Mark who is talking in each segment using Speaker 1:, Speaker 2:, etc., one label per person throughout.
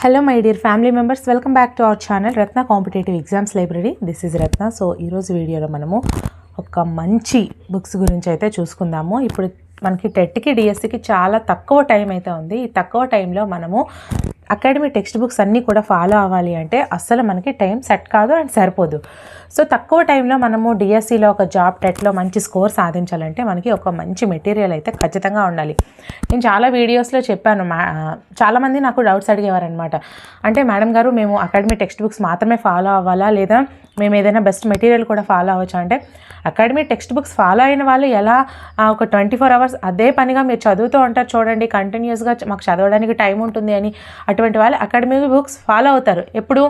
Speaker 1: Hello my dear family members, welcome back to our channel Ratna Competitive Exams Library. This is Ratna. So ee roju video lo manamu oka manchi books gurinchi aithe chusukundamu. Ippudu మనకి TET కి DSC కి చాలా తక్కువ time అయితే ఉంది. ఈ తక్కువ టైంలో మనము అకాడమీ టెక్స్ట్ బుక్స్ అన్నీ కూడా ఫాలో అవ్వాలి అంటే అస్సలు మనకి టైం సెట్ కాదు అండ్ సరిపోదు. సో తక్కువ టైంలో మనము డిఎస్సిలో ఒక జాబ్ టెట్లో మంచి స్కోర్ సాధించాలంటే మనకి ఒక మంచి మెటీరియల్ అయితే ఖచ్చితంగా ఉండాలి. నేను చాలా వీడియోస్లో చెప్పాను, చాలామంది నాకు డౌట్స్ అడిగేవారనమాట. అంటే మేడం గారు మేము అకాడమీ టెక్స్ట్ బుక్స్ మాత్రమే ఫాలో అవ్వాలా లేదా మేము ఏదైనా బెస్ట్ మెటీరియల్ కూడా ఫాలో అవ్వచ్చా అంటే, అకాడమీ టెక్స్ట్ బుక్స్ ఫాలో అయిన వాళ్ళు ఎలా ఒక 24 hours అదే పనిగా మీరు చదువుతూ ఉంటారు చూడండి, కంటిన్యూస్గా మాకు చదవడానికి టైం ఉంటుంది అని, అటువంటి వాళ్ళు అకాడమీ బుక్స్ ఫాలో అవుతారు. ఎప్పుడు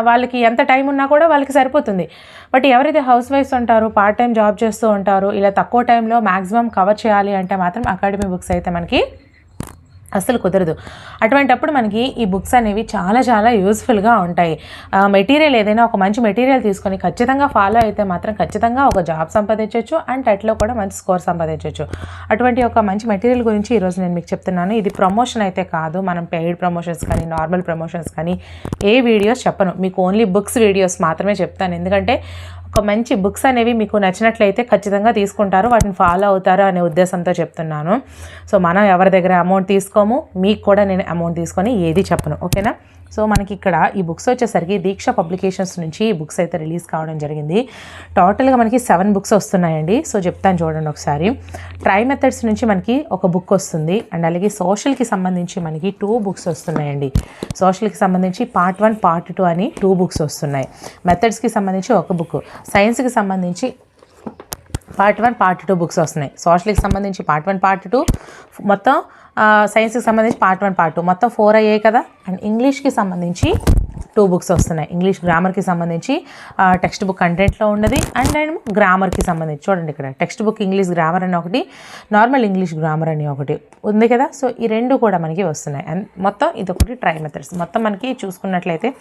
Speaker 1: వాళ్ళకి ఎంత టైం ఉన్నా కూడా వాళ్ళకి సరిపోతుంది. బట్ ఎవరైతే హౌస్ వైఫ్స్ ఉంటారో, పార్ట్ టైం జాబ్ చేస్తూ ఉంటారో, ఇలా తక్కువ టైంలో మ్యాక్సిమం కవర్ చేయాలి అంటే మాత్రం అకాడమీ బుక్స్ అయితే మనకి అస్సలు కుదరదు. అటువంటప్పుడు మనకి ఈ బుక్స్ అనేవి చాలా చాలా యూస్ఫుల్గా ఉంటాయి. మెటీరియల్ ఏదైనా ఒక మంచి మెటీరియల్ తీసుకొని ఖచ్చితంగా ఫాలో అయితే మాత్రం ఖచ్చితంగా ఒక జాబ్ సంపాదించవచ్చు అండ్ టెట్లో కూడా మంచి స్కోర్ సంపాదించవచ్చు. అటువంటి ఒక మంచి మెటీరియల్ గురించి ఈరోజు నేను మీకు చెప్తున్నాను. ఇది ప్రమోషన్ అయితే కాదు, మనం పెయిడ్ ప్రమోషన్స్ కానీ నార్మల్ ప్రమోషన్స్ కానీ ఏ వీడియోస్ చెప్పను, మీకు ఓన్లీ బుక్స్ వీడియోస్ మాత్రమే చెప్తాను. ఎందుకంటే ఒక మంచి బుక్స్ అనేవి మీకు నచ్చినట్లయితే ఖచ్చితంగా తీసుకుంటారు, వాటిని ఫాలో అవుతారు అనే ఉద్దేశంతో చెప్తున్నాను. సో మనం ఎవరి దగ్గర అమౌంట్ తీసుకోము, మీకు కూడా నేను అమౌంట్ తీసుకొని ఏది చెప్పను, ఓకేనా. సో మనకి ఇక్కడ ఈ బుక్స్ వచ్చేసరికి దీక్ష పబ్లికేషన్స్ నుంచి ఈ బుక్స్ అయితే రిలీజ్ కావడం జరిగింది. టోటల్గా మనకి 7 బుక్స్ వస్తున్నాయండి. సో చెప్తాను చూడండి ఒకసారి. ట్రై మెథడ్స్ నుంచి మనకి ఒక బుక్ వస్తుంది అండ్ అలాగే సోషల్కి సంబంధించి మనకి 2 బుక్స్ వస్తున్నాయండి. సోషల్కి సంబంధించి పార్ట్ 1 పార్ట్ 2 అని 2 బుక్స్ వస్తున్నాయి. మెథడ్స్కి సంబంధించి ఒక బుక్, సైన్స్కి సంబంధించి పార్ట్ 1 పార్ట్ 2 బుక్స్ వస్తున్నాయి. సోషల్కి సంబంధించి పార్ట్ 1 పార్ట్ 2 మొత్తం, సైన్స్కి సంబంధించి పార్ట్ 1 పార్ట్ 2 మొత్తం 4 అయ్యాయి కదా. అండ్ ఇంగ్లీష్కి సంబంధించి 2 బుక్స్ వస్తున్నాయి. ఇంగ్లీష్ గ్రామర్కి సంబంధించి టెక్స్ట్ బుక్ కంటెంట్లో ఉన్నది అండ్ గ్రామర్కి సంబంధించి చూడండి, ఇక్కడ టెక్స్ట్ బుక్ ఇంగ్లీష్ గ్రామర్ అని ఒకటి, నార్మల్ ఇంగ్లీష్ గ్రామర్ అని ఒకటి ఉంది కదా. సో ఈ 2 కూడా మనకి వస్తున్నాయి. అండ్ మొత్తం ఇదొకటి ట్రై మెథడ్స్. మొత్తం మనకి చూసుకున్నట్లయితే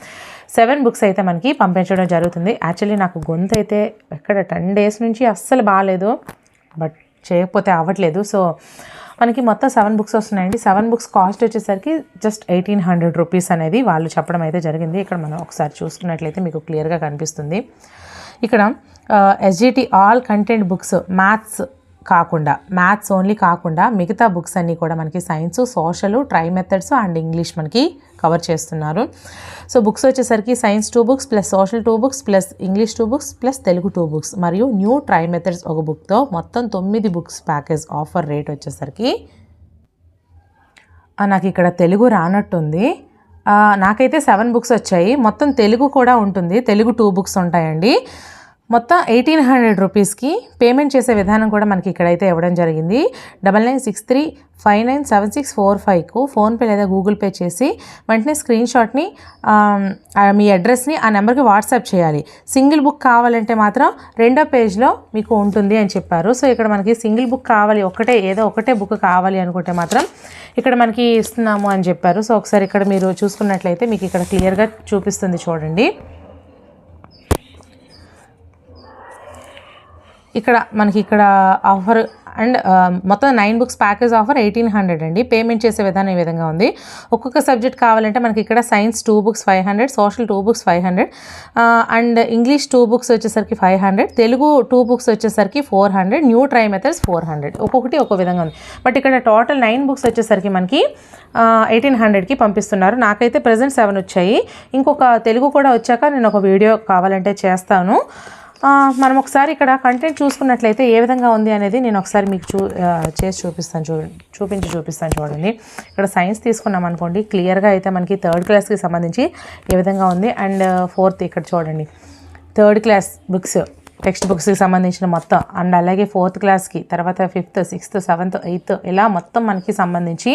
Speaker 1: 7 బుక్స్ అయితే మనకి పంపించడం జరుగుతుంది. యాక్చువల్లీ నాకు గొంతు అయితే ఎక్కడ 10 days నుంచి అస్సలు బాగాలేదు, బట్ చేయకపోతే అవ్వట్లేదు. సో మనకి మొత్తం 7 బుక్స్ వస్తున్నాయండి. 7 బుక్స్ కాస్ట్ వచ్చేసరికి జస్ట్ 1800 రూపీస్ అనేది వాళ్ళు చెప్పడం అయితే జరిగింది. ఇక్కడ మనం ఒకసారి చూసుకున్నట్లయితే మీకు క్లియర్గా కనిపిస్తుంది. ఇక్కడ SGT all content books, maths only కాకుండా మిగతా బుక్స్ అన్నీ కూడా మనకి science, social, try methods and English మనకి కవర్ చేస్తున్నారు. సో బుక్స్ వచ్చేసరికి science 2 books plus social 2 books plus English 2 books plus Telugu 2 books మరియు న్యూ ట్రై మెథడ్స్ ఒక బుక్తో మొత్తం 9 బుక్స్ ప్యాకేజ్. ఆఫర్ రేట్ వచ్చేసరికి నాకు ఇక్కడ తెలుగు రానట్టుంది, నాకైతే 7 బుక్స్ వచ్చాయి. మొత్తం తెలుగు కూడా ఉంటుంది, తెలుగు 2 బుక్స్ ఉంటాయండి. మొత్తం 1800 రూపీస్కి పేమెంట్ చేసే విధానం కూడా మనకి ఇక్కడైతే ఇవ్వడం జరిగింది. 9963597645కు ఫోన్పే లేదా గూగుల్ పే చేసి వెంటనే స్క్రీన్ షాట్ని మీ అడ్రస్ని ఆ నెంబర్కి వాట్సాప్ చేయాలి. సింగిల్ బుక్ కావాలంటే మాత్రం 2వ పేజ్లో మీకు ఉంటుంది అని చెప్పారు. సో ఇక్కడ మనకి సింగిల్ బుక్ కావాలి, ఏదో ఒకటే బుక్ కావాలి అనుకుంటే మాత్రం ఇక్కడ మనకి ఇస్తున్నాము అని చెప్పారు. సో ఒకసారి ఇక్కడ మీరు చూసుకున్నట్లయితే మీకు ఇక్కడ క్లియర్గా చూపిస్తుంది చూడండి. ఇక్కడ మనకి ఇక్కడ ఆఫర్ అండ్ మొత్తం 9 బుక్స్ ప్యాకేజ్ ఆఫర్ 1800 అండి. పేమెంట్ చేసే విధానం ఈ విధంగా ఉంది. ఒక్కొక్క సబ్జెక్ట్ కావాలంటే మనకి ఇక్కడ science 2 books 500, social 2 books 500 and English 2 books వచ్చేసరికి 500, తెలుగు 2 బుక్స్ వచ్చేసరికి 400, న్యూ ట్రై మెథడ్స్ 400. ఒక్కొక్కటి ఒక్కో విధంగా ఉంది. బట్ ఇక్కడ టోటల్ 9 బుక్స్ వచ్చేసరికి మనకి 1800కి పంపిస్తున్నారు. నాకైతే ప్రజెంట్ 7 వచ్చాయి. ఇంకొక తెలుగు కూడా వచ్చాక నేను ఒక వీడియో కావాలంటే చేస్తాను. మనం ఒకసారి ఇక్కడ కంటెంట్ చూసుకున్నట్లయితే ఏ విధంగా ఉంది అనేది నేను ఒకసారి మీకు చేసి చూపిస్తాను చూడండి. ఇక్కడ సైన్స్ తీసుకున్నాం అనుకోండి, క్లియర్గా అయితే మనకి 3rd క్లాస్కి సంబంధించి ఏ విధంగా ఉంది అండ్ 4th ఇక్కడ చూడండి 3rd క్లాస్ బుక్స్ టెక్స్ట్ బుక్స్కి సంబంధించిన మొత్తం అండ్ అలాగే 4th క్లాస్కి, తర్వాత 5th, 6th, 7th, 8th ఇలా మొత్తం మనకి సంబంధించి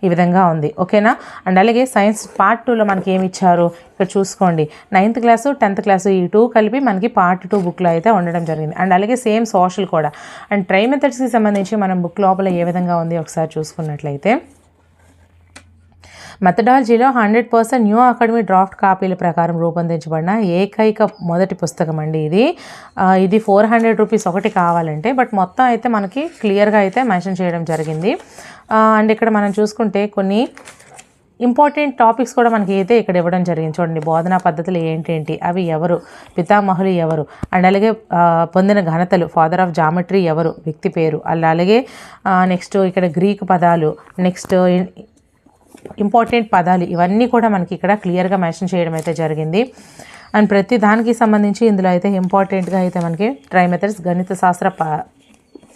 Speaker 1: ఈ విధంగా ఉంది, ఓకేనా. అండ్ అలాగే సైన్స్ పార్ట్ 2లో మనకి ఏమి ఇచ్చారు ఇక్కడ చూసుకోండి. 9th క్లాసు 10th క్లాసు ఈ 2 కలిపి మనకి పార్ట్ 2 బుక్లో అయితే ఉండడం జరిగింది. అండ్ అలాగే సేమ్ సోషల్ కూడా అండ్ ట్రై మెథడ్స్కి సంబంధించి మనం బుక్ లోపల ఏ విధంగా ఉంది ఒకసారి చూసుకున్నట్లయితే మెథడాలజీలో 100% న్యూ అకాడమీ డ్రాఫ్ట్ కాపీల ప్రకారం రూపొందించబడిన ఏకైక మొదటి పుస్తకం అండి ఇది. ఇది 400 రూపీస్ ఒకటి కావాలంటే, బట్ మొత్తం అయితే మనకి క్లియర్గా అయితే మెన్షన్ చేయడం జరిగింది. అండ్ ఇక్కడ మనం చూసుకుంటే కొన్ని ఇంపార్టెంట్ టాపిక్స్ కూడా మనకి అయితే ఇక్కడ ఇవ్వడం జరిగింది. చూడండి, బోధనా పద్ధతులు ఏంటేంటి, అవి ఎవరు, పితామహులు ఎవరు, అండ్ అలాగే పొందిన ఘనతలు, ఫాదర్ ఆఫ్ జామెట్రీ ఎవరు, వ్యక్తి పేరు, అలాగే నెక్స్ట్ ఇక్కడ గ్రీక్ పదాలు, నెక్స్ట్ ఇంపార్టెంట్ పదాలు, ఇవన్నీ కూడా మనకి ఇక్కడ క్లియర్గా మెన్షన్ చేయడం అయితే జరిగింది. అండ్ ప్రతి దానికి సంబంధించి ఇందులో అయితే ఇంపార్టెంట్గా అయితే మనకి ట్రై మెథడ్స్ గణిత శాస్త్ర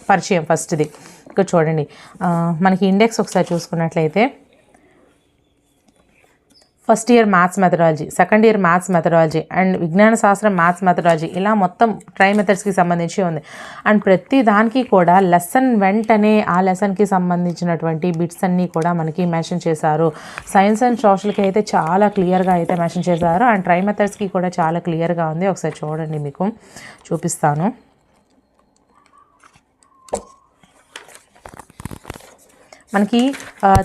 Speaker 1: పరిచయం ఫస్ట్ది. ఇక్కడ చూడండి, మనకి ఇండెక్స్ ఒకసారి చూసుకున్నట్లయితే first year maths methodology, second year maths methodology and విజ్ఞాన శాస్త్రం మ్యాథ్స్ మెథడాలజీ, ఇలా మొత్తం ట్రై మెథడ్స్కి సంబంధించి ఉంది. అండ్ ప్రతి దానికి కూడా లెసన్ వెంటనే ఆ లెసన్కి సంబంధించినటువంటి బిట్స్ అన్నీ కూడా మనకి మెన్షన్ చేశారు. సైన్స్ అండ్ సోషల్కి అయితే చాలా క్లియర్గా అయితే మెన్షన్ చేశారు. అండ్ ట్రై మెథడ్స్కి కూడా చాలా క్లియర్గా ఉంది. ఒకసారి చూడండి, మీకు చూపిస్తాను. మనకి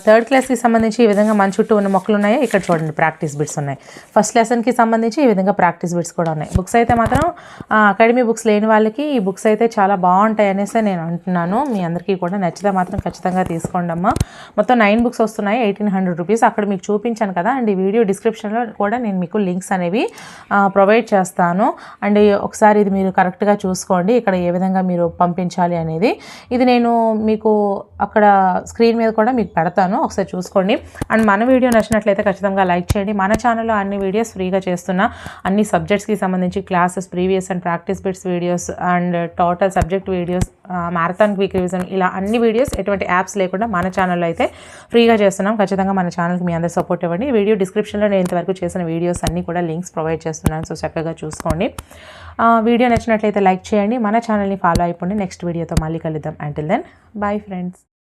Speaker 1: థర్డ్ క్లాస్కి సంబంధించి ఈ విధంగా మన చుట్టూ ఉన్న మొక్కలు ఉన్నాయి. ఇక్కడ చూడండి, ప్రాక్టీస్ బిట్స్ ఉన్నాయి. ఫస్ట్ లెసన్కి సంబంధించి ఈ విధంగా ప్రాక్టీస్ బిట్స్ కూడా ఉన్నాయి. బుక్స్ అయితే మాత్రం అకాడమీ బుక్స్ లేని వాళ్ళకి ఈ బుక్స్ అయితే చాలా బాగుంటాయి అనేసి నేను అంటున్నాను. మీ అందరికీ కూడా నచ్చితే మాత్రం ఖచ్చితంగా తీసుకోండి అమ్మా. మొత్తం 9 బుక్స్ వస్తున్నాయి, 1800 రూపీస్. అక్కడ మీకు చూపించాను కదా. అండ్ ఈ వీడియో డిస్క్రిప్షన్లో కూడా నేను మీకు లింక్స్ అనేవి ప్రొవైడ్ చేస్తాను. అండ్ ఒకసారి ఇది మీరు కరెక్ట్గా చూసుకోండి, ఇక్కడ ఏ విధంగా మీరు పంపించాలి అనేది. ఇది నేను మీకు అక్కడ స్క్రీన్ మీద కూడా మీకు పెడతాను, ఒకసారి చూసుకోండి. అండ్ మన వీడియో నచ్చినట్లయితే ఖచ్చితంగా లైక్ చేయండి. మన ఛానల్లో అన్ని వీడియోస్ ఫ్రీగా చేస్తున్నా, అన్ని సబ్జెక్ట్స్కి సంబంధించి classes, previous and practice bits videos and total subject videos, marathon quick revision, ఇలా అన్ని వీడియోస్ ఎటువంటి యాప్స్ లేకుండా మన ఛానల్లో అయితే ఫ్రీగా చేస్తున్నాం. ఖచ్చితంగా మన ఛానల్కి మీ అందరూ సపోర్ట్ ఇవ్వండి. వీడియో డిస్క్రిప్షన్లో నేను ఇంతవరకు చేసిన వీడియోస్ అన్నీ కూడా లింక్స్ ప్రొవైడ్ చేస్తున్నాను, సో చక్కగా చూసుకోండి. వీడియో నచ్చినట్లయితే లైక్ చేయండి, మన ఛానల్ని ఫాలో అయిపోండి. నెక్స్ట్ వీడియోతో మళ్ళీ కలుద్దాం. Until then, bye friends.